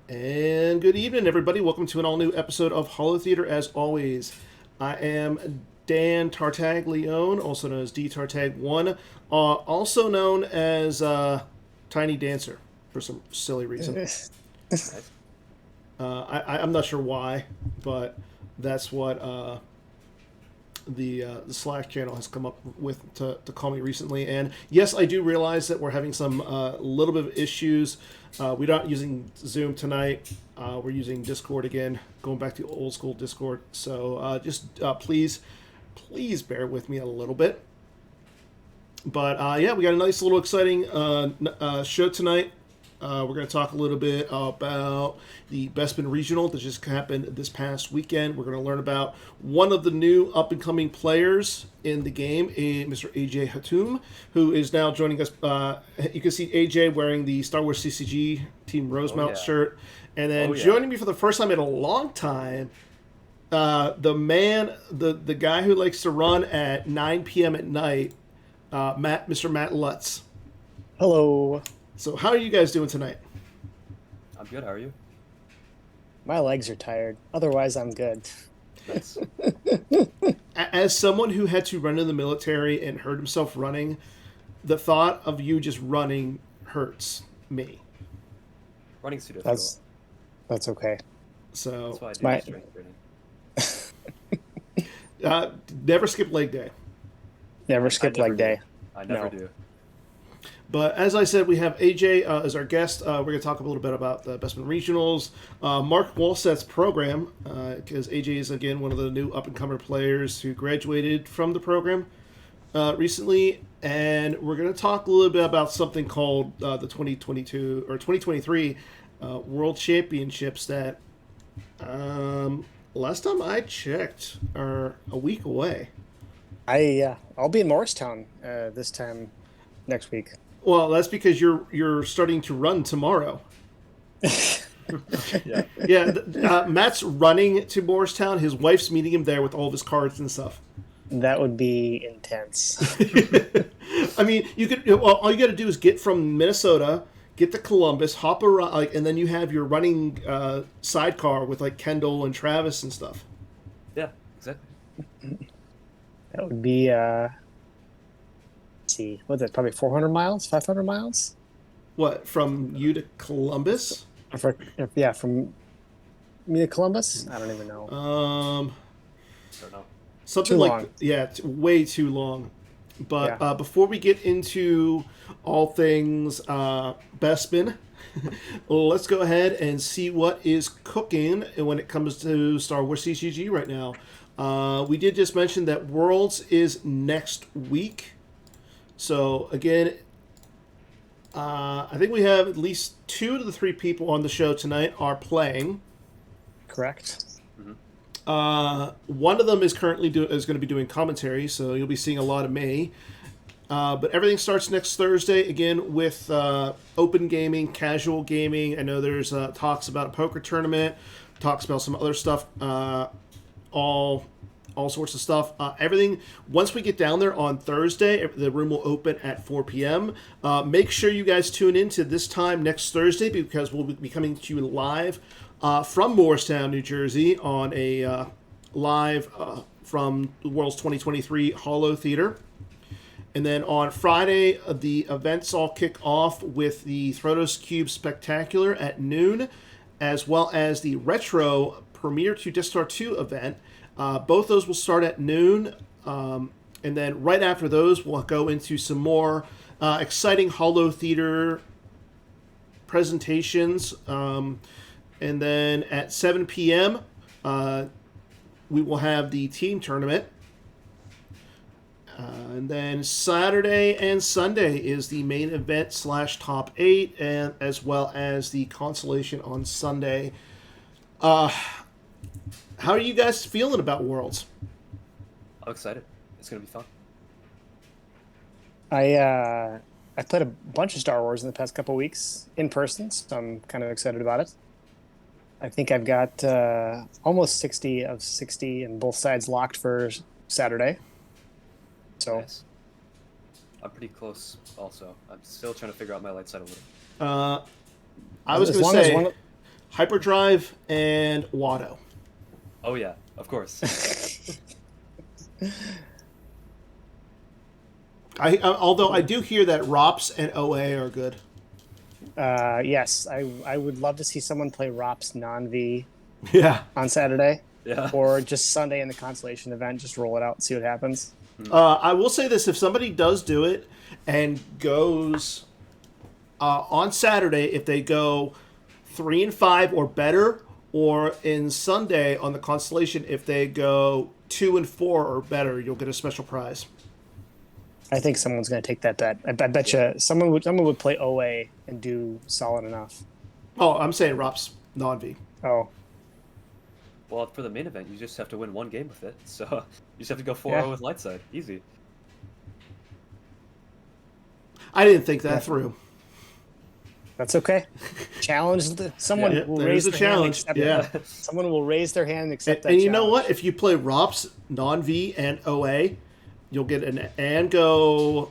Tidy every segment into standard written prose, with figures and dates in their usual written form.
And good evening, everybody. Welcome to an all-new episode of Holotheatre. As always, I am Dan Tartaglione, also known as D Tartag1, also known as Tiny Dancer for some silly reason. Nice. I'm not sure why, but that's what the Slack channel has come up with to call me recently. And yes, I do realize that we're having some little bit of issues. We're not using Zoom tonight. We're using Discord again, going back to old school Discord. So just please bear with me a little bit. But yeah, we got a nice little exciting show tonight. We're going to talk a little bit about the Bespin Regional that just happened this past weekend. We're going to learn about one of the new up-and-coming players in the game, Mr. AJ Hatum, who is now joining us. You can see AJ wearing the Star Wars CCG Team Rosemount shirt. And then joining me for the first time in a long time, the guy who likes to run at 9 p.m. at night, Mr. Matt Lutz. Hello. So how are you guys doing tonight? I'm good. How are you? My legs are tired. Otherwise, I'm good. Nice. As someone who had to run in the military and hurt himself running, the thought of you just running hurts me. Running's too difficult. That's okay. So That's why I do strength training. Never skip leg day. Never skip leg day. I never do. But as I said, we have AJ as our guest. We're going to talk a little bit about the Bespin Regionals, Mark Walsett's program, because AJ is, again, one of the new up-and-comer players who graduated from the program recently. And we're going to talk a little bit about something called the 2022 or 2023 World Championships that, last time I checked, are a week away. I'll be in Morristown this time next week. Well, that's because you're starting to run tomorrow. Yeah. Matt's running to Morristown. His wife's meeting him there with all of his cards and stuff. That would be intense. I mean, all you got to do is get from Minnesota, get to Columbus, hop around, and then you have your running sidecar with like Kendall and Travis and stuff. Yeah, exactly. That would be see, what's that? Probably 400 miles, 500 miles. What, from you to Columbus? From me to Columbus. I don't even know. Don't know. Something Too like long. it's way too long. But Yeah. Before we get into all things Bespin, let's go ahead and see what is cooking when it comes to Star Wars CCG right now. We did just mention that Worlds is next week. So, again, I think we have at least 2 of the 3 people on the show tonight are playing. Correct. One of them is currently going to be doing commentary, so you'll be seeing a lot of me. But everything starts next Thursday, again, with open gaming, casual gaming. I know there's talks about a poker tournament, talks about some other stuff, all sorts of stuff. Everything, once we get down there on Thursday, the room will open at 4 p.m. Make sure you guys tune in to this time next Thursday because we'll be coming to you live from Morristown, New Jersey on a live from the World's 2023 Holotheatre. And then on Friday, the events all kick off with the Throtos Cube Spectacular at noon, as well as the Retro Premiere to Death Star 2 event. Both those will start at noon, and then right after those, we'll go into some more exciting Holotheatre presentations. And then at 7 p.m., we will have the team tournament. And then Saturday and Sunday is the main event / top 8, and as well as the consolation on Sunday. How are you guys feeling about Worlds? I'm excited. It's gonna be fun. I played a bunch of Star Wars in the past couple weeks in person, so I'm kind of excited about it. I think I've got almost 60 of 60 and both sides locked for Saturday. So Nice. I'm pretty close also. I'm still trying to figure out my light side a little. I was going to say, Hyperdrive, and Watto. Oh yeah, of course. Although I do hear that ROPS and OA are good. Yes, I would love to see someone play ROPS non-V Yeah. on Saturday, Yeah. or just Sunday in the consolation event. Just roll it out and see what happens. I will say this: if somebody does do it and goes on Saturday, if they go 3-5 or better, or in Sunday on the constellation, if they go 2-4 or better, you'll get a special prize. I think someone's going to take that bet. I bet you someone would play OA and do solid enough. Oh, I'm saying ROPS non-V. Oh, Well, for the main event, you just have to win one game with it. So you just have to go 4-0 Yeah. with Lightside. Easy. I didn't think that through. that's okay. Challenge someone Yeah, will there's raise a their challenge. hand. And accept Yeah. it. Someone will raise their hand and accept that. And you know challenge. what? If you play ROPS non-V and OA, you'll get and go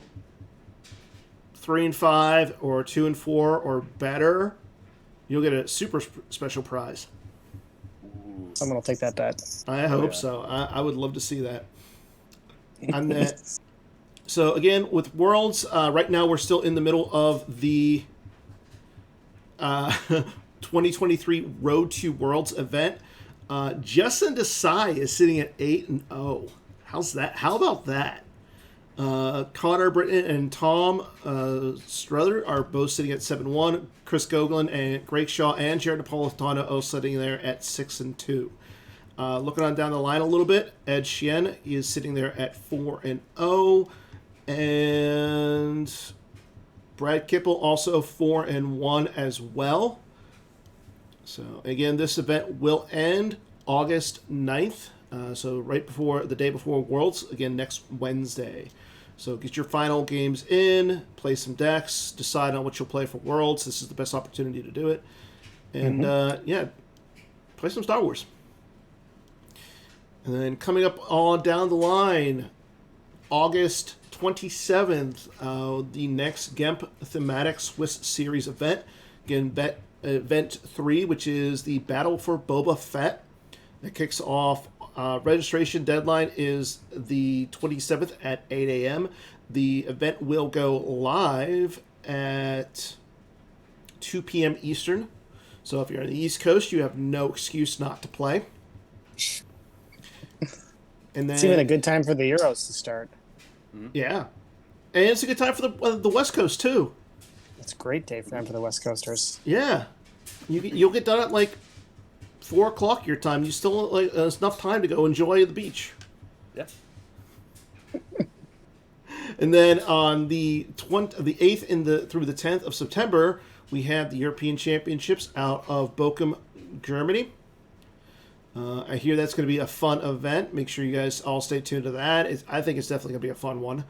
3-5 or 2-4 or better. You'll get a super special prize. Ooh. Someone will take that bet. I hope yeah. so. I would love to see that. And then, so again with Worlds, right now we're still in the middle of the 2023 Road to Worlds event. Justin Desai is sitting at 8-0. How's that? How about that? Connor Britton and Tom Struther are both sitting at 7-1. Chris Goglin and Greg Shaw and Jared Napolitano all sitting there at 6-2. Looking on down the line a little bit, Ed Sheehan is sitting there at 4-0, and Brad Kipple also 4-1 as well. So again, this event will end August 9th. So right before the day before Worlds, again next Wednesday. So get your final games in, play some decks, decide on what you'll play for Worlds. This is the best opportunity to do it. And yeah, play some Star Wars. And then coming up on down the line, August 27th, the next GEMP thematic Swiss Series event. Again, event 3, which is the Battle for Boba Fett. It kicks off. Registration deadline is the 27th at 8 a.m. The event will go live at 2 p.m. Eastern. So if you're on the East Coast, you have no excuse not to play. And then, It's even a good time for the Euros to start. yeah, and it's a good time for the West Coast too. It's a great day for them for the West Coasters. Yeah, you'll get done at like 4 o'clock your time. You still like enough time to go enjoy the beach. Yeah. And then on the 8th through the 10th of September, we have the European Championships out of Bochum, Germany. I hear that's going to be a fun event. Make sure you guys all stay tuned to that. I think it's definitely going to be a fun one.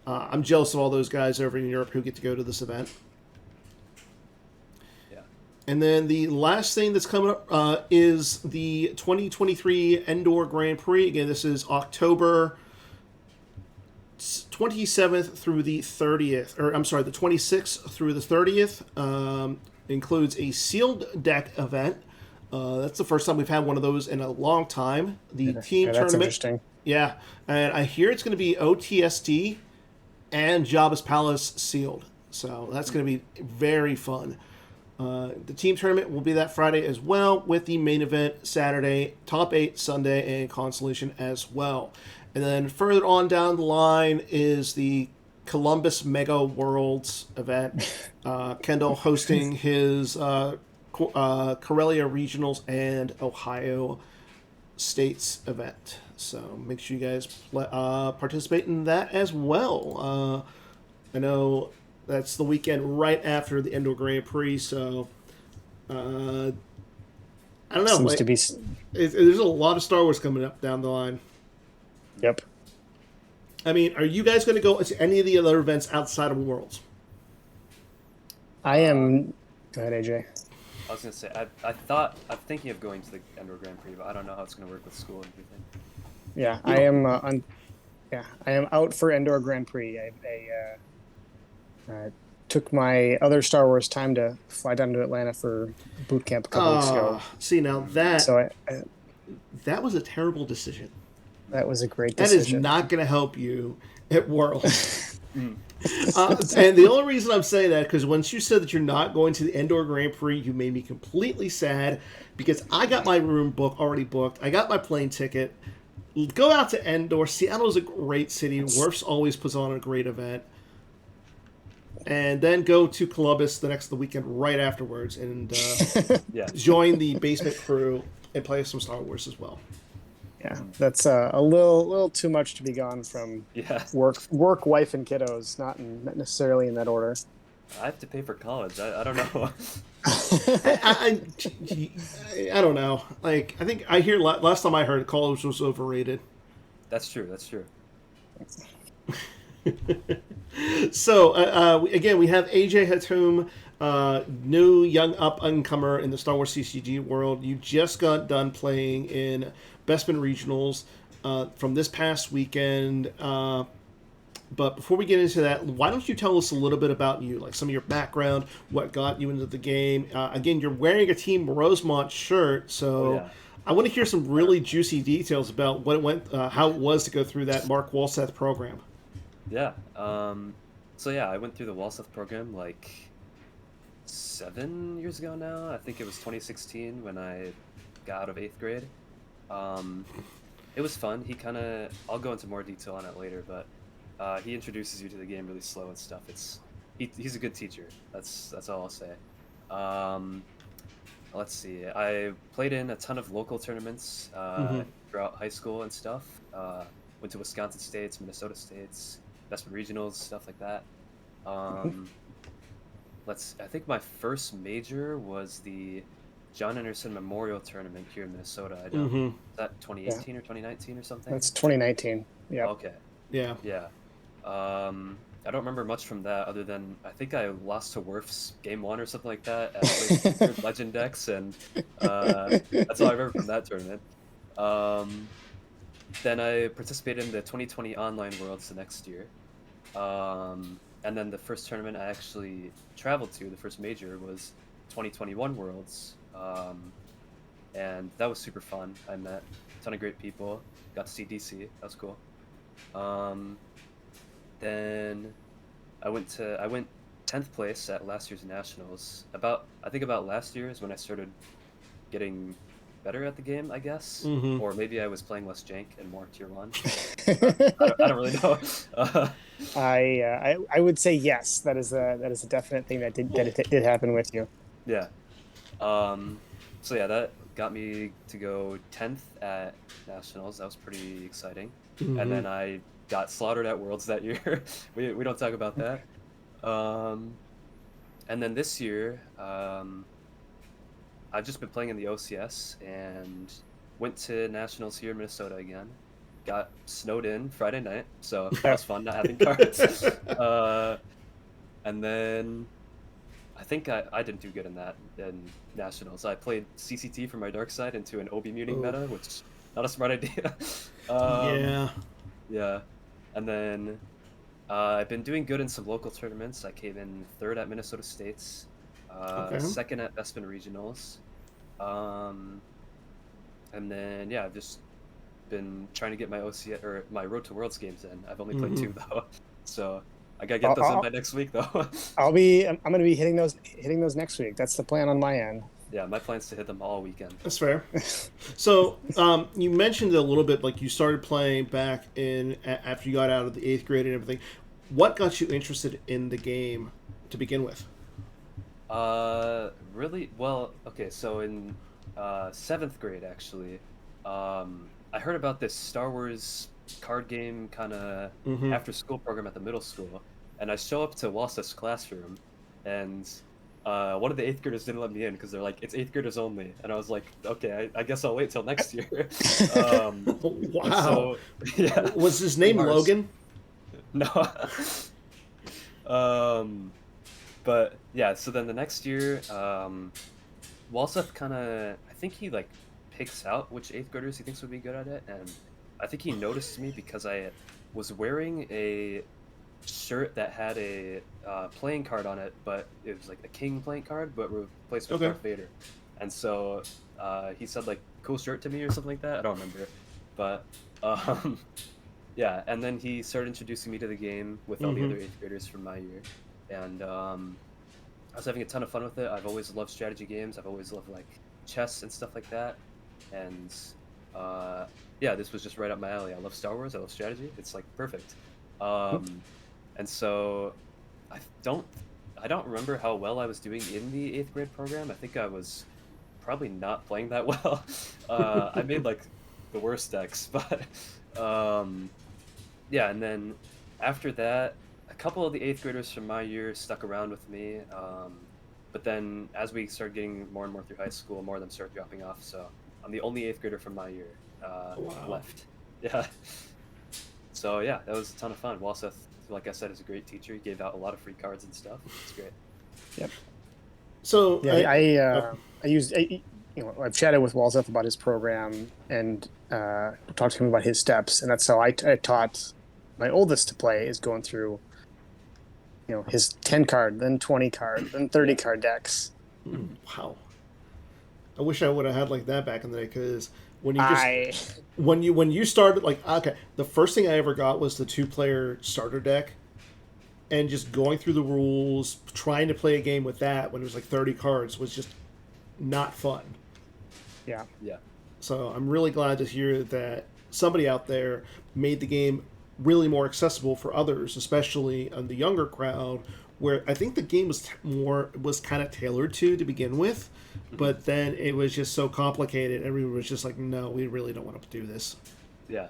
I'm jealous of all those guys over in Europe who get to go to this event. Yeah. And then the last thing that's coming up is the 2023 Endor Grand Prix. Again, this is October 27th through the 30th, or I'm sorry, the 26th through the 30th. Includes a sealed deck event. That's the first time we've had one of those in a long time. The team That's tournament. interesting. Yeah, and I hear it's going to be OTST and Jabba's Palace sealed. So that's going to be very fun. The team tournament will be that Friday as well, with the main event Saturday, top 8 Sunday, and consolation as well. And then further on down the line is the Columbus Mega Worlds event. Kendall hosting his Corellia Regionals and Ohio States event. So make sure you guys participate in that as well. I know that's the weekend right after the Endor Grand Prix, so I don't know. Seems like, to be. there's a lot of Star Wars coming up down the line. Yep. I mean, are you guys going to go to any of the other events outside of Worlds? I am. Go ahead, AJ. I was gonna say I'm thinking of going to the Endor Grand Prix, but I don't know how it's gonna work with school and everything. Yeah, I am. I am out for Endor Grand Prix. took my other Star Wars time to fly down to Atlanta for boot camp a couple weeks ago. See, now that So that was a terrible decision. that was a great That is decision. not going to help you at Worlds. Mm. And the only reason I'm saying that because once you said that you're not going to the Endor Grand Prix, you made me completely sad because I got my room already booked. I got my plane ticket. Go out to Endor. Seattle's a great city. Worf's always puts on a great event. And then go to Columbus the weekend right afterwards and Yeah. join the basement crew and play some Star Wars as well. Yeah, that's a little too much to be gone from Yeah. work, wife, and kiddos. Not necessarily in that order. I have to pay for college. I don't know. I don't know. Like I think I hear last time I heard college was overrated. That's true. That's true. So again, we have AJ Hatum, new young up-and-comer in the Star Wars CCG world. You just got done playing in Bespin Regionals from this past weekend. But before we get into that, why don't you tell us a little bit about you, like some of your background, what got you into the game? Again, you're wearing a Team Rosemont shirt, so yeah. I want to hear some really juicy details about what it went, how it was to go through that Mark Walseth program. Yeah. So yeah, I went through the Walseth program like 7 years ago now. I think it was 2016 when I got out of 8th grade. It was fun. I'll go into more detail on it later, but he introduces you to the game really slow and stuff. He's a good teacher. That's all I'll say. Let's see. I played in a ton of local tournaments throughout high school and stuff. Went to Wisconsin States, Minnesota States, Bespin Regionals, stuff like that. I think my first major was the John Anderson Memorial Tournament here in Minnesota. I don't. Is that 2018 or 2019 or something? That's 2019. Yeah. Okay. Yeah. Yeah. I don't remember much from that other than I think I lost to Worf's game 1 or something like that at Legend decks, and that's all I remember from that tournament. Then I participated in the 2020 Online Worlds the next year. And then the first tournament I actually traveled to, the first major, was 2021 Worlds. And that was super fun. I met a ton of great people. Got to see DC. That was cool. Then I went 10th place at last year's Nationals. I think about last year is when I started getting better at the game, I guess. Or maybe I was playing less jank and more tier 1. I don't really know. I would say yes. That is a definite thing that did happen with you. Yeah. So yeah, that got me to go 10th at Nationals. That was pretty exciting. And then I got slaughtered at Worlds that year. we don't talk about that. And then this year, I've just been playing in the OCS and went to Nationals here in Minnesota again. Got snowed in Friday night, so that was fun not having cards. And then I think I didn't do good in Nationals. I played CCT for my dark side into an OB muting meta, which is not a smart idea. Yeah. And then I've been doing good in some local tournaments. I came in 3rd at Minnesota States, 2nd at Bespin Regionals. And then yeah, I've just been trying to get my OC or my Road to Worlds games in. I've only played 2 though, so I gotta get those in by next week though. I'm gonna be hitting those next week. That's the plan on my end. Yeah, my plan's to hit them all weekend. That's fair. So you mentioned a little bit, like you started playing back after you got out of the 8th grade and everything. What got you interested in the game to begin with? Really? Well, okay, so in 7th grade, actually, I heard about this Star Wars card game kind of after-school program at the middle school, and I show up to Walseth's classroom, and one of the 8th graders didn't let me in because they're like, it's 8th graders only, and I was like, okay, I guess I'll wait till next year. Wow. So, yeah. Was his name Logan? No. But yeah, so then the next year, Walseth kind of, I think he like picks out which 8th graders he thinks would be good at it, and I think he noticed me because I was wearing a shirt that had a playing card on it, but it was like a king playing card, but replaced with Okay. Darth Vader. And so he said like "cool shirt" to me or something like that. I don't remember, but um, yeah. And then he started introducing me to the game with all the Mm-hmm. other eighth graders from my year, and I was having a ton of fun with it. I've always loved strategy games. I've always loved like chess and stuff like that, and uh, yeah, this was just right up my alley. I love Star Wars. I love strategy. It's like perfect. Um, and so I don't I don't remember how well I was doing in the eighth grade program. I think I was probably not playing that well. I made like the worst decks, but um, yeah. And then after that, a couple of the eighth graders from my year stuck around with me. But then as we started getting more and more through high school, more of them started dropping off. So I'm the only eighth grader from my year Wow. left. Yeah. So yeah, that was a ton of fun. Walseth, like I said, is a great teacher. He gave out a lot of free cards and stuff. It's great. Yep. So Yeah, I used I've chatted with Walseth about his program and talked to him about his steps, and that's how I taught my oldest to play, is going through his 10 card, then 20 card, then 30 card decks. wow. I wish I would have had like that back in the day, because when you just I when you started, like, okay, the first thing I ever got was the 2-player starter deck, and just going through the rules, trying to play a game with that when it was like 30 cards was just not fun. yeah. Yeah. So I'm really glad to hear that somebody out there made the game really more accessible for others, especially on the younger crowd, where I think the game was kind of tailored to begin with, but then it was just so complicated. Everyone was just like, no, we really don't want to do this. Yeah.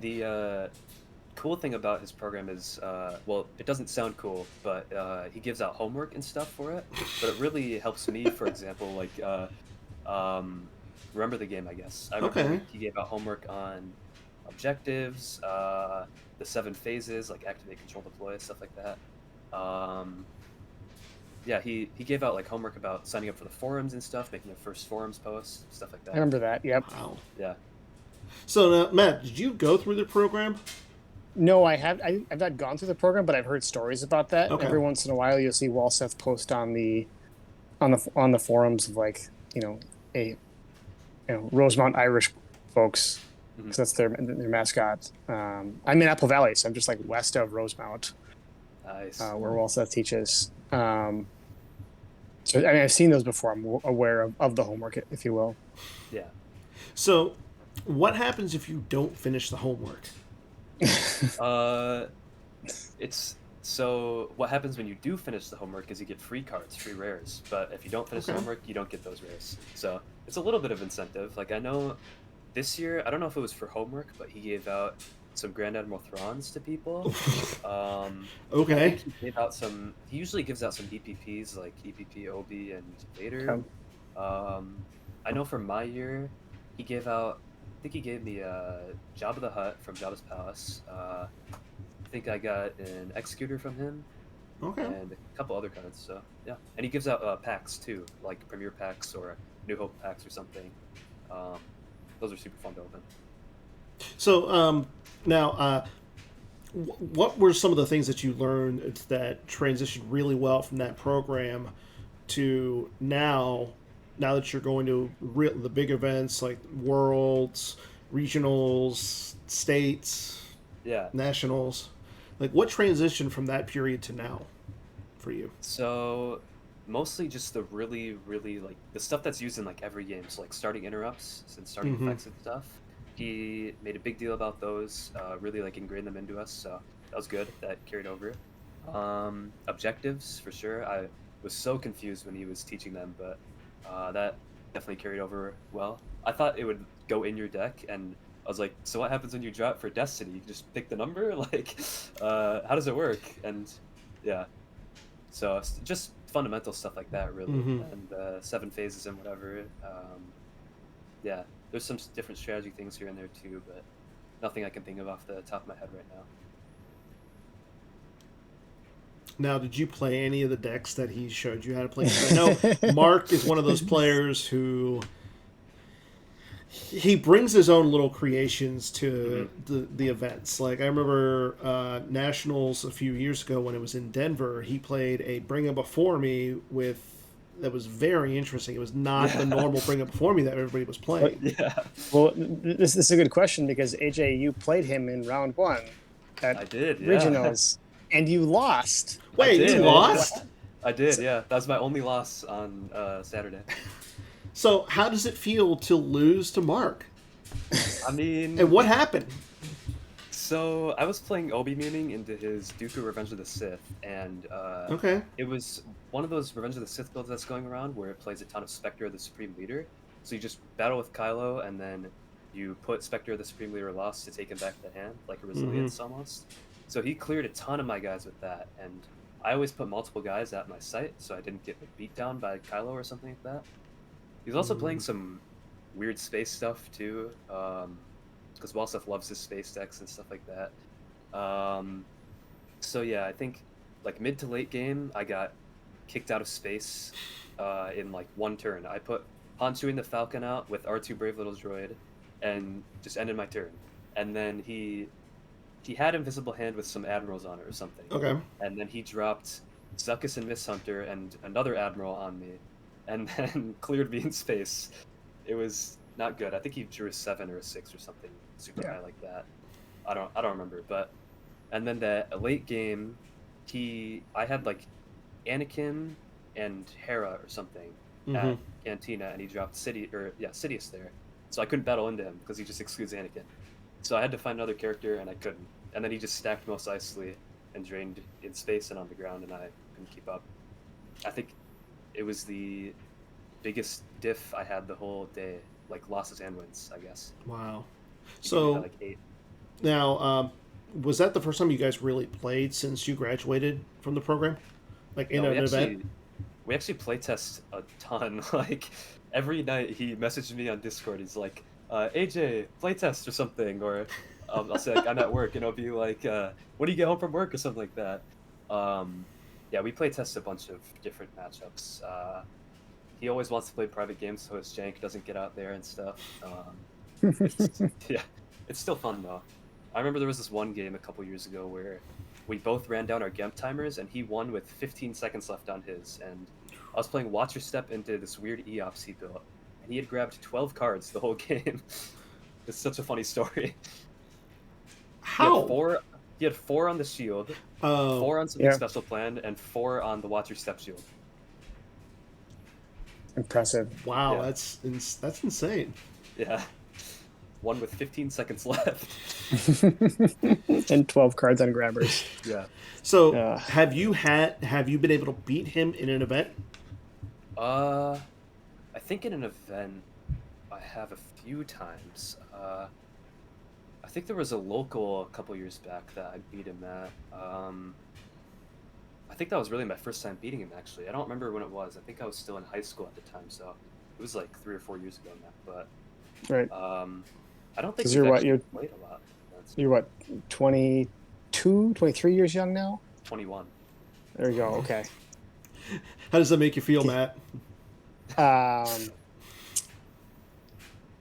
The cool thing about his program is, well, it doesn't sound cool, but he gives out homework and stuff for it. But it really helps me, for example, like remember the game, I guess. I remember Okay. he gave out homework on objectives, the 7 phases, like activate, control, deploy, stuff like that. Yeah, he gave out like homework about signing up for the forums and stuff, making your first forums post, stuff like I that. remember that. Yep. Wow. Yeah. So, Matt, did you go through the program? No, I've not gone through the program, but I've heard stories about that. Okay. Every once in a while, you'll see Walseth post on the forums of like Rosemount Irish folks, because that's their mascot. I'm in Apple Valley, so I'm just like west of Rosemount, Nice. where Walseth teaches. So I mean, I've seen those before. I'm aware of the homework, if you will. Yeah. So, what happens if you don't finish the homework? It's so what happens when you do finish the homework is you get free cards, free rares. But if you don't finish the Okay. homework, you don't get those rares. So it's a little bit of incentive. Like I know this year, I don't know if it was for homework, but he gave out some Grand Admiral Thrawns to people. I Okay. think he gave out some. He usually gives out some EPPs like EPP, Obi, and Vader. Okay. I know for my year, he gave out. I think he gave me Jabba the Hutt from Jabba's Palace. I think I got an Executor from him Okay. and a couple other cards. So yeah, and he gives out packs too, like Premier packs or New Hope packs or something. Those are super fun to open. So, now, what were some of the things that you learned that transitioned really well from that program to now? Now that you're going to the big events like worlds, regionals, states, Yeah. nationals, like what transition from that period to now for you? So mostly just the really, really like the stuff that's used in like every game. So like starting interrupts and starting effects and stuff. He made a big deal about those. Really like ingrained them into us. So that was good. That carried over. Objectives for sure. I was so confused when he was teaching them, but that definitely carried over well. I thought it would go in your deck, and I was like, so what happens when you draw it for Destiny? You can just pick the number? Like, how does it work? And yeah, so just fundamental stuff like that, really. And 7 phases and whatever. Yeah, there's some different strategy things here and there too, but nothing I can think of off the top of my head right now. Now, did you play any of the decks that he showed you how to play? 'Cause I know Mark is one of those players who he brings his own little creations to the events. Like I remember Nationals a few years ago when it was in Denver. He played a Bring Up Before Me that was very interesting. It was not the normal Bring Up Before Me that everybody was playing. Yeah. Well, this is a good question because AJ, you played him in round 1 at I did, yeah. regionals, and you lost. Wait, did. you lost? I did, yeah. That was my only loss on Saturday. So how does it feel to lose to Mark? I mean, And what happened? so I was playing Obi Mooning into his Dooku Revenge of the Sith, and Okay. it was one of those Revenge of the Sith builds that's going around where it plays a ton of Spectre of the Supreme Leader. So you just battle with Kylo, and then you put Spectre of the Supreme Leader lost to take him back to hand, like a resilience almost. So he cleared a ton of my guys with that, and I always put multiple guys at my site, so I didn't get beat down by Kylo or something like that. He's also playing some weird space stuff too, because Walseth loves his space decks and stuff like that. So yeah, I think like mid to late game, I got kicked out of space in like one turn. I put Han Chewie the Falcon out with R2 Brave Little Droid, and just ended my turn. And then he had Invisible Hand with some admirals on it or something. Okay. And then he dropped Zuckuss and Miss Hunter and another admiral on me, and then cleared me in space. It was not good. I think he drew a 7 or a 6 or something super high like that. I don't remember. But and then the late game, I had like Anakin and Hera or something at Cantina, and he dropped Sidious there. So I couldn't battle into him because he just excludes Anakin. So I had to find another character, and I couldn't. And then he just stacked Mos Eisley and drained in space and on the ground, and I couldn't keep up. I think it was the biggest diff I had the whole day, like losses and wins, I guess. Wow. He So gave me, like 8. now, was that the first time you guys really played since you graduated from the program? Like in No, an event? we actually playtest a ton. Like every night he messaged me on Discord. He's like, AJ, playtest or something, or I'll say like I'm at work, and it'll be like, when do you get home from work or something like that. Yeah, we playtest a bunch of different matchups. He always wants to play private games so his jank doesn't get out there and stuff. Yeah, it's still fun though. I remember there was this one game a couple years ago where we both ran down our Gemp timers, and he won with 15 seconds left on his, and I was playing Watcher Step into this weird Eops he built, and he had grabbed 12 cards the whole game. It's such a funny story. How? He had 4 on the shield, 4 on something special planned, and 4 on the Watcher Step shield. Impressive. Wow, Yeah. that's insane. Yeah. One with 15 seconds left. And 12 cards on grabbers. Yeah. So have you been able to beat him in an event? I think in an event I have a few times. I think there was a local a couple years back that I beat him at. I think that was really my first time beating him, actually. I don't remember when it was. I think I was still in high school at the time, so it was like 3 or 4 years ago now. But Right. I don't think you're we've what, actually you're- played a lot. You're what, 22, 23 years young now? 21. There you go. Okay. How does that make you feel, Matt?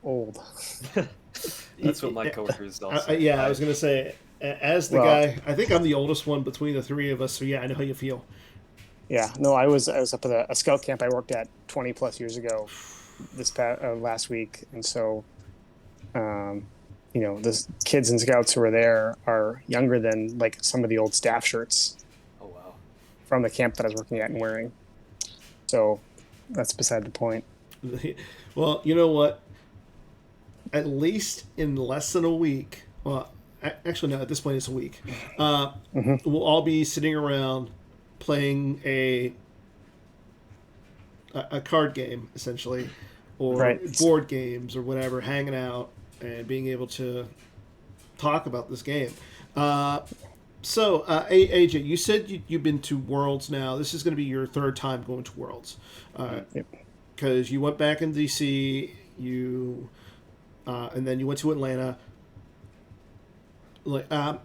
Old. That's what my coworkers all say. Yeah, I was going to say, as the guy, I think I'm the oldest one between the three of us, so yeah, I know how you feel. Yeah. No, I was up at a scout camp I worked at 20 plus years ago last week. And so, the kids and scouts who are there are younger than like some of the old staff shirts Oh, wow. from the camp that I was working at and wearing. So that's beside the point. Well, you know what? At least in less than a week, well, actually, no, at this point it's a week, we'll all be sitting around playing a card game, essentially, or board games or whatever, hanging out and being able to talk about this game. So, AJ, you said you've been to Worlds now. This is going to be your 3rd time going to Worlds. Because you went back in DC, and then you went to Atlanta. Like, I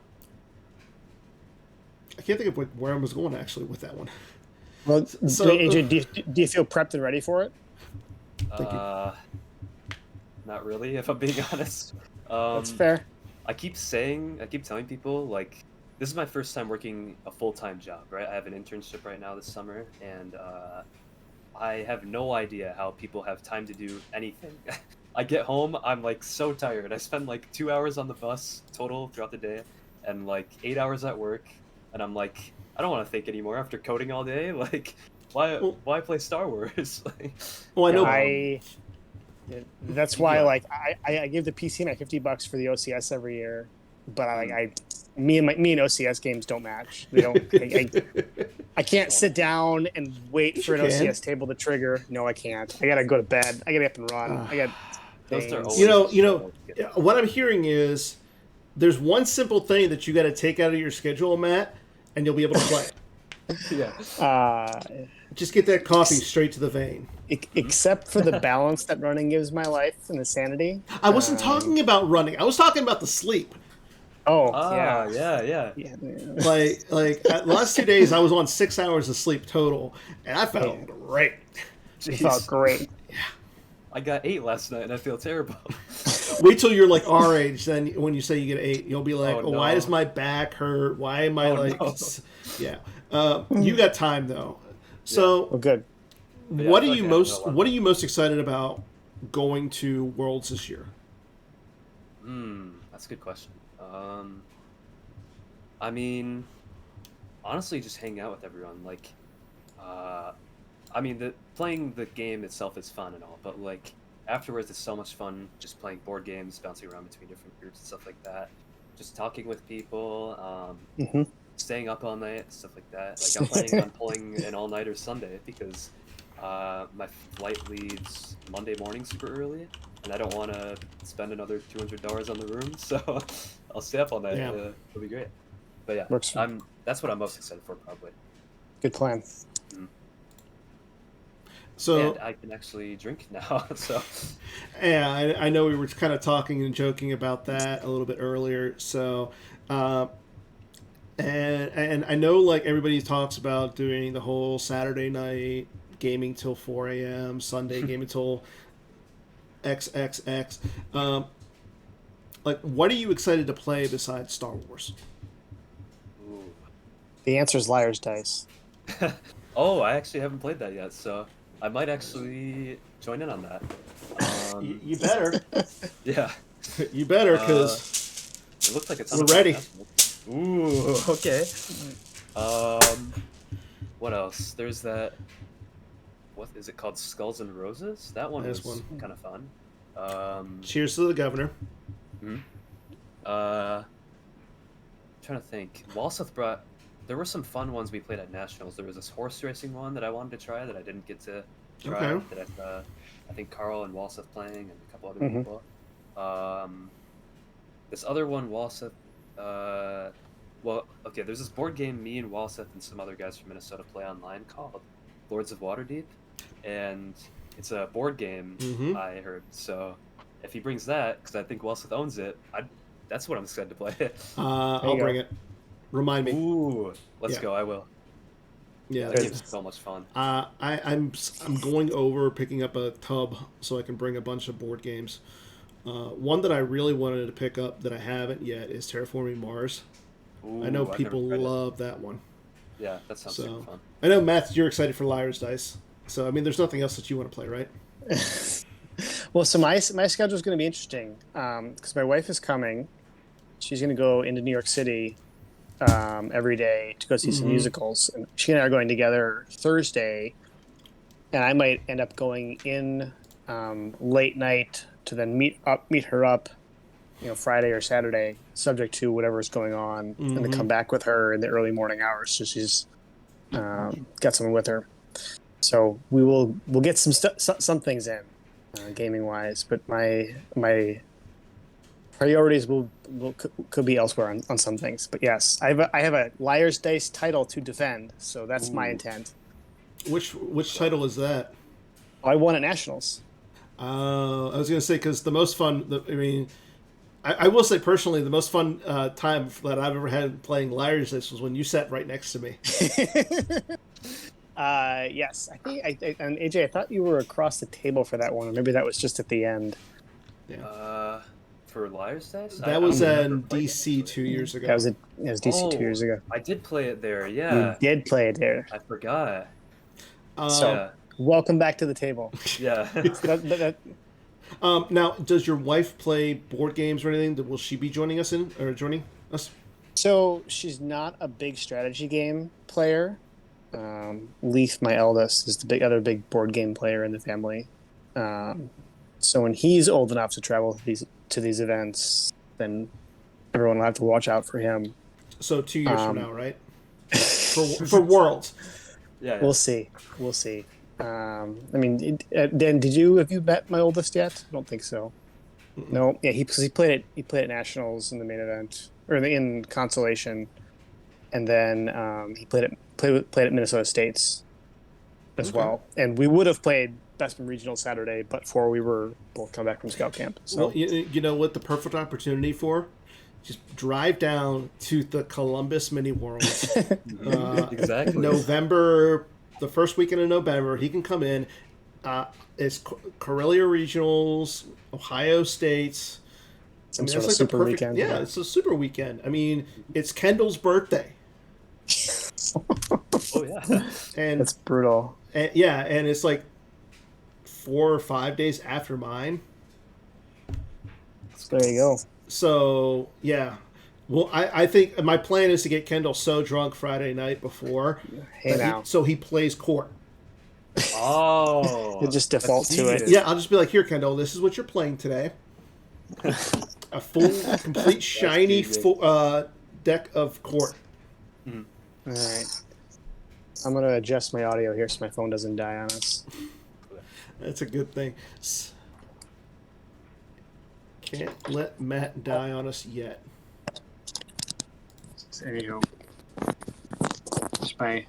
can't think of where I was going actually with that one. Well, So, AJ, do you feel prepped and ready for it? Thank you. not really, if I'm being honest. That's fair. I keep telling people, like, this is my first time working a full-time job, right? I have an internship right now this summer, and I have no idea how people have time to do anything. I get home, I'm like so tired. I spend like 2 hours on the bus total throughout the day, and like 8 hours at work, and I'm like, I don't want to think anymore after coding all day. Like, why play Star Wars? Like, Well, I know. That's why, Yeah. like, I give the PC my $50 for the OCS every year, but me and OCS games don't match. They don't. I can't sit down and wait for an OCS table to trigger. No, I can't. I gotta go to bed. I gotta get up and run. I got. those are things. You know, what I'm hearing is there's one simple thing that you got to take out of your schedule, Matt, and you'll be able to play. Yeah. Just get that coffee straight to the vein. Except for the balance that running gives my life and the sanity. I wasn't talking about running. I was talking about the sleep. Oh, yeah. Like the last 2 days, I was on 6 hours of sleep total, and I felt great. It felt great. I got 8 last night, and I feel terrible. Wait till you're like our age. Then when you say you get 8, you'll be like, Oh, no. why does my back hurt? Why am I like, no. yeah. You got time though. So Well, good. Yeah, what I are feel you like I most know a lot. what are you most excited about going to Worlds this year? That's a good question. I mean, honestly, just hang out with everyone. Like, I mean, playing the game itself is fun and all, but like afterwards, it's so much fun just playing board games, bouncing around between different groups and stuff like that. Just talking with people, staying up all night, stuff like that. Like I'm planning on pulling an all-nighter Sunday because my flight leaves Monday morning super early, and I don't want to spend another $200 on the room, so I'll stay up all night. Yeah. It'll be great. But yeah, Works for- that's what I'm most excited for, probably. Good plan. So And I can actually drink now, so yeah, I know we were kind of talking and joking about that a little bit earlier. So, and I know like everybody talks about doing the whole Saturday night gaming till 4 a.m., Sunday gaming till XXX. Like, what are you excited to play besides Star Wars? ooh. The answer is Liar's Dice. Oh, I actually haven't played that yet, so I might actually join in on that. You better, Yeah, you better, because it looks like it's we're ready. Ooh, okay. What else? There's that. What is it called? Skulls and Roses. That one There's was one. kind of fun. Cheers to the governor. Trying to think. Walseth brought. There were some fun ones we played at nationals. There was this horse racing one that I wanted to try that I didn't get to try. Okay. That I think Carl and Walseth playing and a couple other people. This other one, Walseth. Well, okay. There's this board game me and Walseth and some other guys from Minnesota play online called Lords of Waterdeep, and it's a board game. I heard. So if he brings that, because I think Walseth owns it, that's what I'm excited to play. I'll bring it. Remind me. Ooh, let's Yeah. go. I will. Yeah, That game's so much fun. I'm going over picking up a tub so I can bring a bunch of board games. One that I really wanted to pick up that I haven't yet is Terraforming Mars. Ooh, I know I've people never tried it. love that one. Yeah, that sounds super So fun. I know Matt, you're excited for Liar's Dice. So I mean, there's nothing else that you want to play, right? Well, so my schedule is going to be interesting because my wife is coming. She's going to go into New York City every day to go see some musicals, and she and I are going together Thursday. And I might end up going in late night to then meet her up, Friday or Saturday, subject to whatever's going on, and then come back with her in the early morning hours. So she's got someone with her. So we'll get some things in, gaming wise, but my priorities could be elsewhere on some things. But yes, I have a Liar's Dice title to defend, so that's my intent. Which title is that? I won at nationals. I was going to say because the most fun. I will say personally, the most fun time that I've ever had playing Liar's Dice was when you sat right next to me. Yes, I think and AJ, I thought you were across the table for that one, or maybe that was just at the end. For Liar's Dice? I That was don't remember in playing it, DC actually. 2 years ago. It was DC 2 years ago. I did play it there. You Yeah, did play it there. I forgot. So Yeah, welcome back to the table. yeah. Now, does your wife play board games or anything? Will she be joining us joining us? So she's not a big strategy game player. Leaf, my eldest, is the other big board game player in the family. So when he's old enough to travel to these events, then everyone will have to watch out for him. So 2 years from now, right? For Worlds. Yeah, We'll see. I mean, Dan, have you met my oldest yet? I don't think so. Mm-mm. No, yeah, he played it. He played at Nationals in the main event or in Consolation, and then he played at Minnesota States as Okay. well. And we would have played Bespin Regional Saturday, but before we were both come back from scout camp. So Well, you know what the perfect opportunity for? Just drive down to the Columbus Mini Worlds. exactly. November, the first weekend of November, he can come in. It's Corellia Regionals, Ohio States. some I mean, sort of that's super weekend. Yeah, it's a super weekend. I mean, it's Kendall's birthday. Oh yeah. And, That's brutal. and it's like 4 or 5 days after mine. There you go. So, yeah. Well, I think my plan is to get Kendall so drunk Friday night before. Hey now. So he plays court. Oh. You just default that's to it. genius. Yeah, I'll just be like, here, Kendall, this is what you're playing today. A full, complete, shiny genius. deck of court. All right. I'm going to adjust my audio here so my phone doesn't die on us. That's a good thing. Can't let Matt die on us yet. There you go. Just my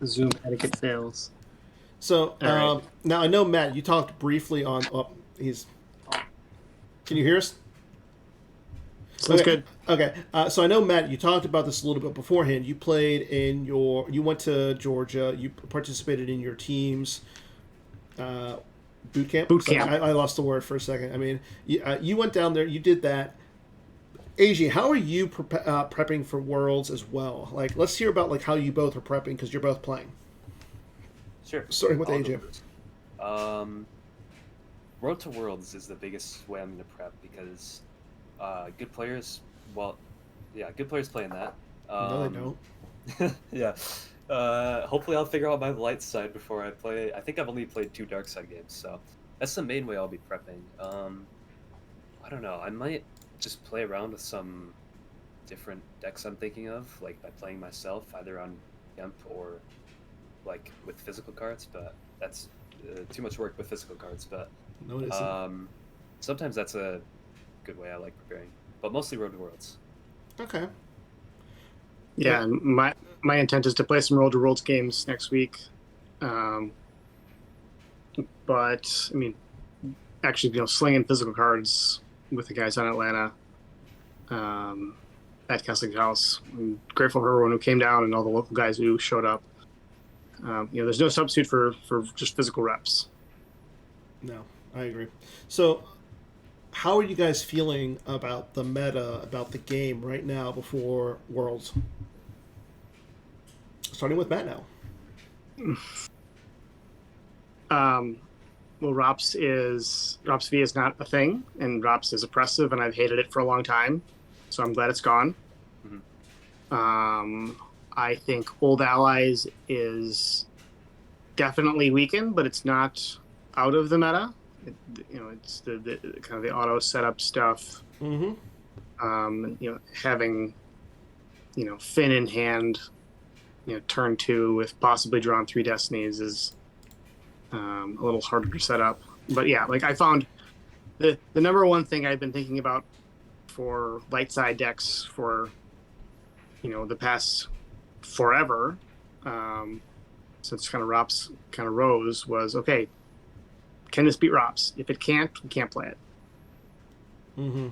Zoom etiquette fails. So, All right. now I know, Matt, you talked briefly on... Oh, he's... Can you hear us? Sounds good. Okay, so I know, Matt, you talked about this a little bit beforehand. You you went to Georgia. You participated in your team's boot camp. Boot camp. I lost the word for a second. I mean, you went down there. You did that. AJ, how are you prepping for Worlds as well? Like, let's hear about how you both are prepping because you're both playing. Sure. Starting with I'll AJ. go first. Road to Worlds is the biggest way I'm going to prep because good players, good players play in that. No, they don't. Yeah. Hopefully I'll figure out my light side before I play. I think I've only played 2 dark side games, so that's the main way I'll be prepping. I don't know. I might just play around with some different decks I'm thinking of, like by playing myself, either on Gemp or like with physical cards, but that's too much work with physical cards. But No, it isn't. sometimes that's a good way I like preparing, but mostly Road to Worlds. Okay. Yeah, and my intent is to play some Road to Worlds games next week. But, I mean, actually, slinging physical cards with the guys on Atlanta at Kessling's house. I'm grateful for everyone who came down and all the local guys who showed up. There's no substitute for just physical reps. No, I agree. So, how are you guys feeling about the meta, about the game right now before Worlds? Starting with Matt now. Well, Rops V is not a thing, and Rops is oppressive, and I've hated it for a long time, so I'm glad it's gone. Mhm. I think Old Allies is definitely weakened, but it's not out of the meta. It's the kind of the auto setup stuff. Mm-hmm. Having Finn in hand, turn 2 with possibly drawn 3 destinies is a little harder to set up. But yeah, I found the number one thing I've been thinking about for light side decks for the past forever, since kind of Rops kind of rose, was okay, can this beat Rops? If it can't, we can't play it. Mm-hmm.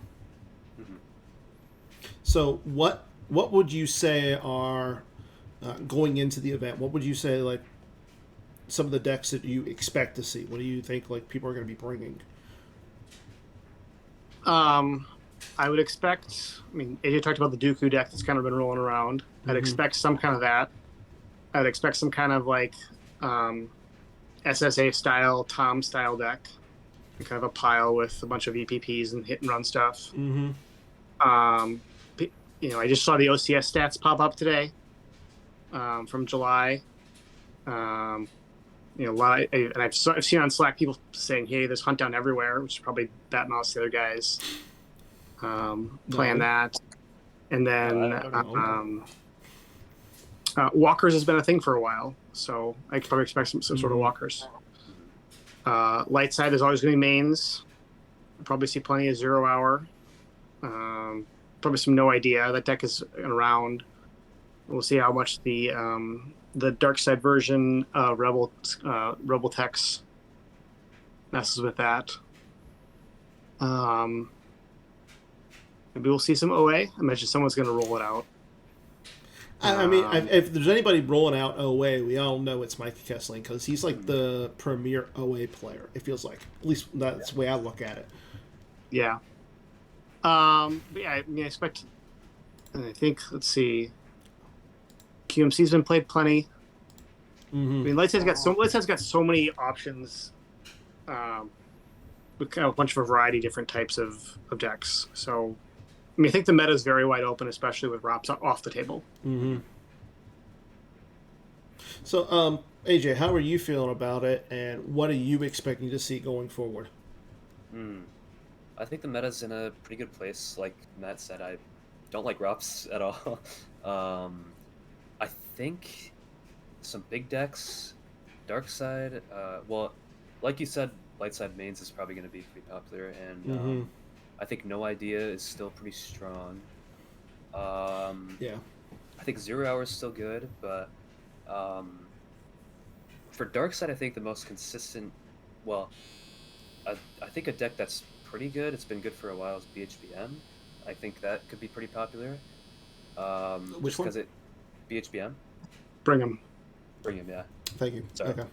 Mhm. So, what would you say are going into the event? What would you say some of the decks that you expect to see? What do you think people are going to be bringing? I would expect. I mean, AJ talked about the Dooku deck that's kind of been rolling around. I'd Mhm. expect some kind of that. I'd expect some kind of like SSA style, Tom style deck, kind of a pile with a bunch of EPPs and hit and run stuff. Mm-hmm. Um, I just saw the OCS stats pop up today from July. Um, a lot, and I've seen on Slack people saying, "Hey, there's hunt down everywhere," which is probably Batmouse, the other guys playing No. that. And then I don't know. walkers has been a thing for a while, so I could probably expect some sort of walkers. Light side, there's always going to be mains. Probably see plenty of 0 hour. Probably some no idea. That deck is around. We'll see how much the dark side version Rebel Tex messes with that. Maybe we'll see some OA. I imagine someone's going to roll it out. I mean, if there's anybody rolling out OA, we all know it's Mike Kessling because he's like the premier OA player. It feels like, at least that's the way I look at it. Yeah. But yeah, I mean, I expect. And I think, let's see. QMC's been played plenty. Mm-hmm. I mean, Lightside's got so many options. With kind of a bunch of a variety of different types of decks. So, I mean, I think the meta is very wide open, especially with ROPS off the table. Mm-hmm. So, AJ, how are you feeling about it, and what are you expecting to see going forward? I think the meta's in a pretty good place. Like Matt said, I don't like ROPS at all. I think some big decks, dark side. Well, like you said, light side mains is probably going to be pretty popular, and I think no idea is still pretty strong. Yeah. I think 0 hour is still good, but for dark side, I think the most consistent. Well, I think a deck that's pretty good. It's been good for a while. Is BHBM. I think that could be pretty popular. Which one? Because it BHBM. Bring them. Bring him, yeah. Thank you. Sorry. Okay.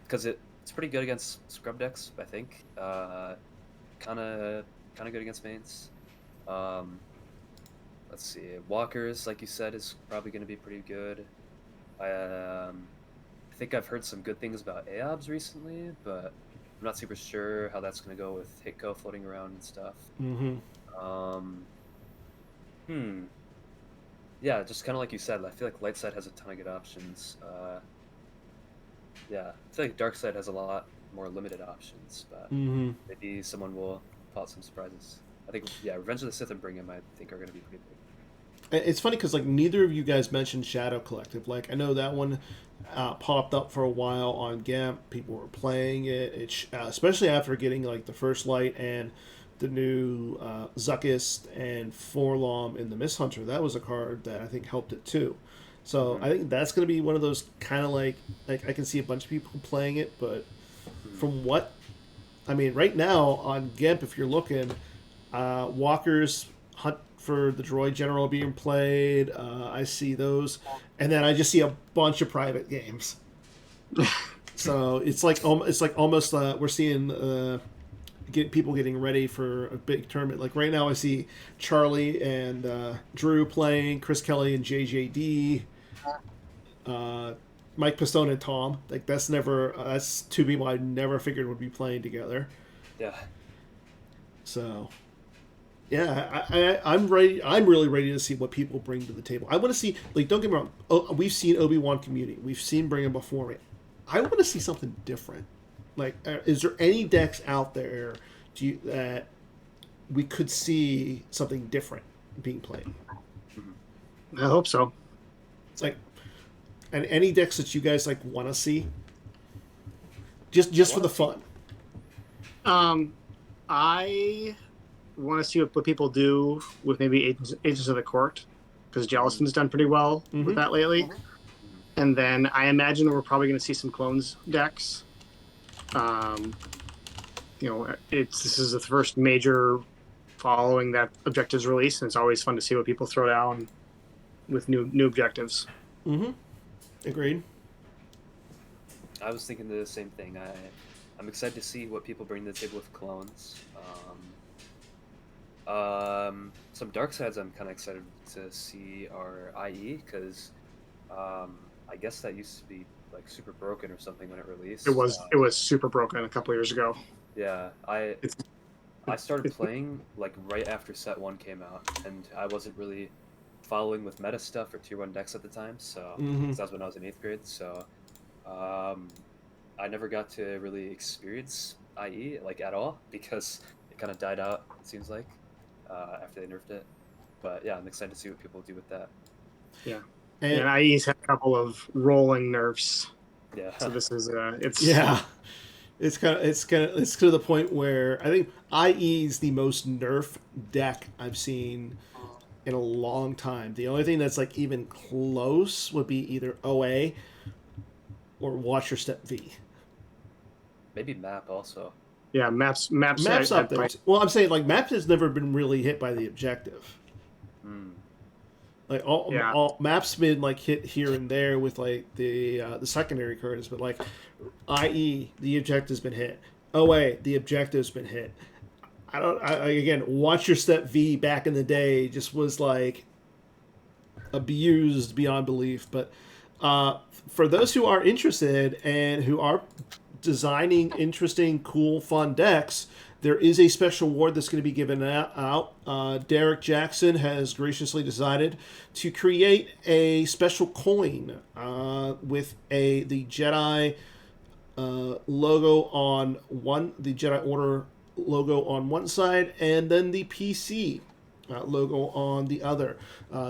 Because it's pretty good against scrub decks, I think. Kind of good against mains. Let's see. Walkers, like you said, is probably going to be pretty good. I think I've heard some good things about AOBs recently, but I'm not super sure how that's going to go with Hitco floating around and stuff. Yeah, just kind of like you said, I feel like light side has a ton of good options. Yeah, I feel like dark side has a lot more limited options, but maybe someone will pull out some surprises. I think, yeah, Revenge of the Sith and Bring 'em, I think, are going to be pretty big. It's funny because like neither of you guys mentioned Shadow Collective. Like I know that one popped up for a while on GAMP. People were playing it. Especially after getting like the first light and the new Zuckist and Forlom in the Mist Hunter. That was a card that I think helped it too. So I think that's going to be one of those kind of like I can see a bunch of people playing it, but from what I mean, right now on GIMP, if you're looking, Walker's Hunt for the Droid General being played. I see those, and then I just see a bunch of private games. So it's like almost we're seeing people getting ready for a big tournament. Like right now, I see Charlie and Drew playing, Chris Kelly and JJD. Mike Pistone and Tom. Like that's two people I never figured would be playing together. Yeah. So, yeah, I'm ready. I'm really ready to see what people bring to the table. I want to see, like, don't get me wrong. We've seen Obi-Wan Community. We've seen Bring 'em Before Me. I want to see something different. Like, is there any decks out there that we could see something different being played? I hope so. It's like, and any decks that you guys like want to see, just for the fun. I want to see what people do with maybe Agents of the Court, because Jellison's done pretty well with that lately. And then I imagine we're probably going to see some clones decks. This is the first major following that objectives release, and it's always fun to see what people throw down with new objectives. Agreed. I was thinking the same thing. I'm excited to see what people bring to the table with clones. Some dark sides I'm kind of excited to see are IE, because I guess that used to be like super broken or something when it released. It was super broken a couple years ago. Yeah, It's I started playing like right after set 1 came out, and I wasn't really following with meta stuff or tier 1 decks at the time, so 'cause that was when I was in 8th grade, so I never got to really experience IE like at all, because it kind of died out, it seems like, after they nerfed it. But yeah, I'm excited to see what people do with that. Yeah. And And IE's had a couple of rolling nerfs. Yeah. So this is it's yeah, it's to the point where I think IE is the most nerf deck I've seen in a long time. The only thing that's like even close would be either OA or Watch Your Step V. Maybe map also. yeah, maps Up there. Well, I'm saying like maps has never been really hit by the objective. Hmm. Like all maps been like hit here and there with like the secondary cards, but like IE the objective's been hit. OA the objective's been hit. Again, Watch Your Step V back in the day just was like abused beyond belief. But for those who are interested and who are designing interesting, cool, fun decks, there is a special award that's going to be given out. Derek Jackson has graciously decided to create a special coin with the Jedi logo on one, the Jedi Order logo on one side, and then the PC logo on the other.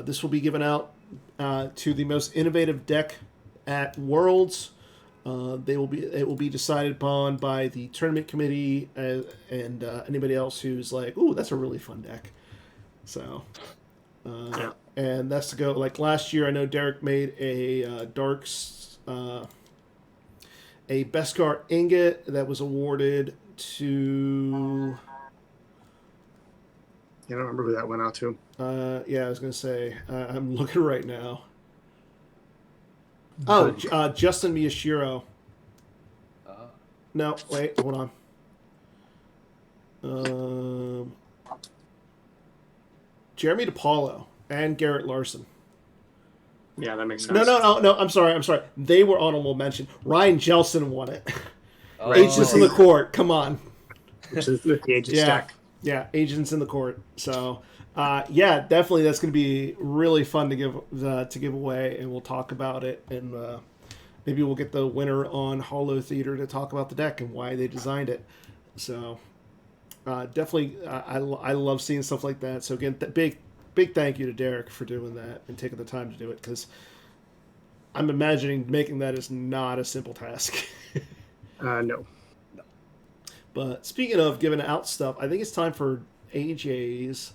This will be given out to the most innovative deck at Worlds. It will be decided upon by the tournament committee and anybody else who's like, ooh, that's a really fun deck. So, and that's to go. Like last year, I know Derek made a Darks, a Beskar ingot that was awarded to. I don't remember who that went out to. Yeah, I was gonna say I'm looking right now. Oh, Justin Miyashiro. No, wait, hold on. Jeremy DePaulo and Garrett Larson. Yeah, that makes sense. No. I'm sorry. They were honorable mention. Ryan Jelson won it. Oh. Agents in the Court. Come on. Which is the Agents deck. Yeah, Agents in the Court. So, yeah, definitely that's going to be really fun to give away, and we'll talk about it, and maybe we'll get the winner on Holotheatre to talk about the deck and why they designed it. So, definitely, I love seeing stuff like that. So again, big thank you to Derek for doing that and taking the time to do it, because I'm imagining making that is not a simple task. No. But speaking of giving out stuff, I think it's time for AJ's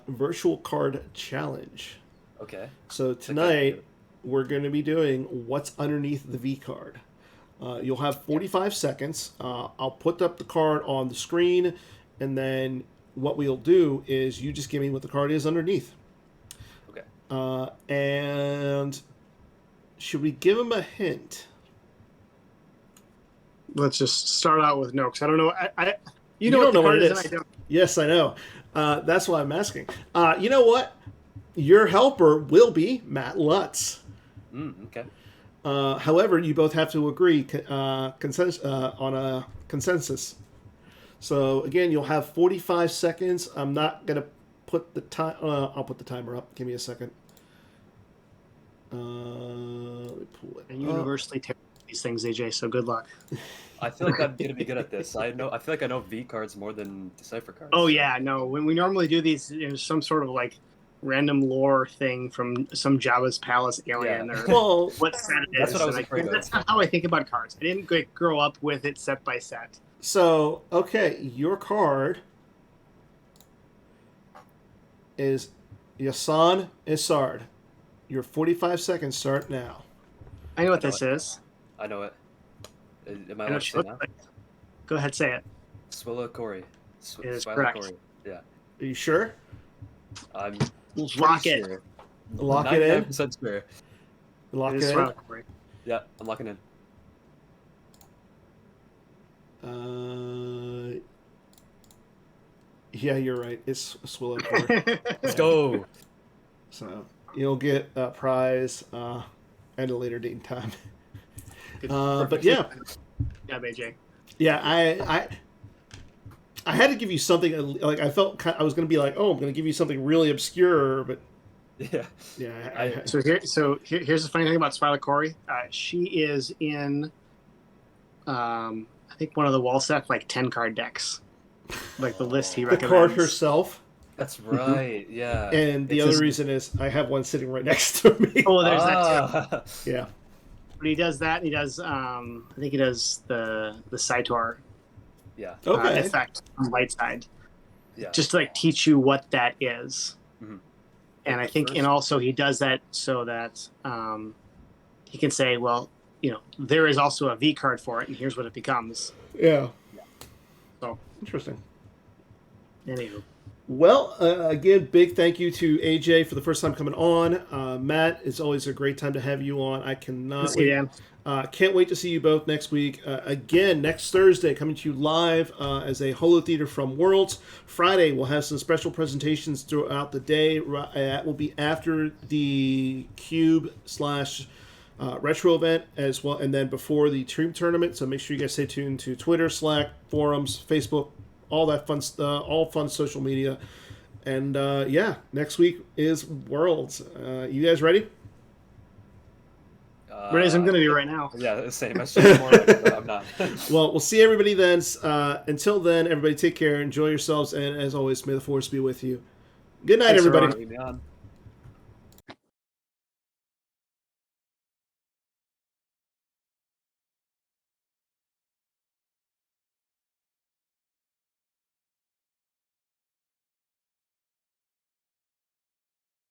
virtual card challenge. Okay. So tonight we're going to be doing what's underneath the V card. You'll have 45 seconds. I'll put up the card on the screen, and then what we'll do is you just give me what the card is underneath. Okay. And should we give him a hint? Let's just start out with no, because I don't know. You don't know what it it is. is. And I don't. Yes, I know. That's why I'm asking. You know what? Your helper will be Matt Lutz. Okay. However, you both have to agree on a consensus. So again, you'll have 45 seconds. I'm not gonna put the time. I'll put the timer up. Give me a second. Let me pull it. I universally terrible at these things, AJ. So good luck. I feel like I'm gonna be good at this. I feel like I know V cards more than Decipher cards. Oh yeah, no. When we normally do these, there's some sort of like random lore thing from some Jabba's palace alien or Well, what set it That's is. what I was And afraid of. That's not how I think about cards. I didn't grow up with it set by set. so okay, your card is Yasan Isard. Your 45 seconds start now. I know what I know this it. is. I know it. Am I I know allowed what to she say looks now? like. Go ahead, say it. Swilla Corey. It is Swilla correct. Corey. Yeah. Are you sure? I'm Lock pretty it. sure. Lock it in. 99% sure. Lock It it is in. Swallow Corey. Yeah, I'm locking in. Yeah, you're right. It's Swillow Core. Let's go. So you'll get a prize at a later date and time. But yeah, AJ. yeah, I had to give you something like I felt I was going to be like, oh, I'm going to give you something really obscure, but Yeah. yeah. Here's the funny thing about Twyla Corey. She is in, I think one of the wall set like 10 card decks, like the list he The recommends. card herself, That's right. Yeah. and the It's other just- reason is I have one sitting right next to me. Oh, there's that too. Yeah. But he does that. He does. I think he does the Cytor Yeah. Okay. effect on the light side, Yeah. just to like teach you what that is. Mhm. And I think, and also he does that so that he can say, well, there is also a V card for it, and here's what it becomes. Yeah. So, Interesting. anywho, Well, again, big thank you to AJ for the first time coming on. Matt, it's always a great time to have you on. I cannot wait. Can't wait to see you both next week. Again, next Thursday, coming to you live as a Holotheatre from Worlds. Friday, we'll have some special presentations throughout the day. That will be after the Cube / retro event as well, and then before the Dream Tournament. So make sure you guys stay tuned to Twitter, Slack, forums, Facebook, all that fun, all fun social media. And yeah, next week is Worlds. You guys ready? ready as I'm going to be right now. Yeah, same. I should more like, I'm not. Well, we'll see everybody then. Until then, everybody take care, enjoy yourselves, and as always, may the force be with you. Good night, Thanks, everybody. everyone. Leave me on.